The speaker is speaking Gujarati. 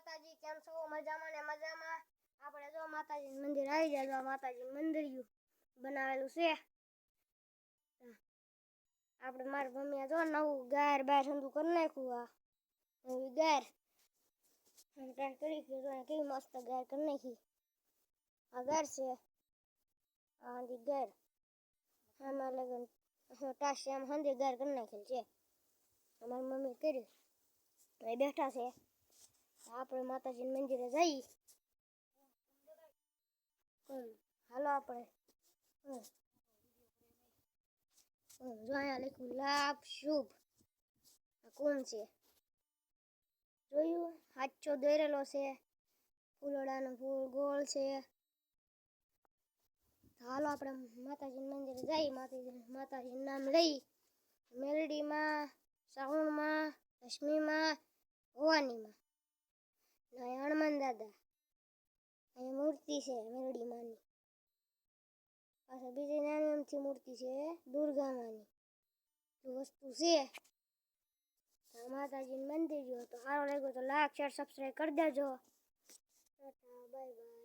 માતાજી, કેમ છો? મજામાં ને મજામાં. આપણે જો માતાજી મંદિર આવી જાય તો માતાજી મંદિર બનાવેલું છે. આપણે મારી મમ્મીએ જો નવું ગાર બાર ઠંડુ કરી નાખ્યું. આ નવી ગાર ટ્રાય કરી કેવી મસ્ત ગાર કરી નાખી. આ ગાર છે, આ ગાર આમાં લગન ટાશી આમ હંધી ગાર કરી નાખેલ છે. અમારી મમ્મી કર્યું એ બેઠા છે. આપણે માતાજી મંદિરે જઈ. હાલો આપણે જો અહીંયા લખ્યું લાભ શુભ. કોણ છે જોયું? હાચો દોરેલો છે. ફૂલડાનો ફૂલ ગોળ છે. હાલો આપણે માતાજી મંદિરે જઈ. માતાજીનું નામ લઈ. મેલડીમાં, શ્રાવણમાં, લક્ષ્મીમાં, ભવાનીમાં, અહીંયા હનુમાન દાદા. અહીંયા મૂર્તિ છે મેલડી માની. પાછળ બીજી નાની અમથી મૂર્તિ છે દુર્ગા માની. વસ્તુ છે માતાજીનું મંદિર. જો તો સારો લાગ્યો તો લાઈક શેર સબસ્ક્રાઈબ કરી દેજો. Bye bye.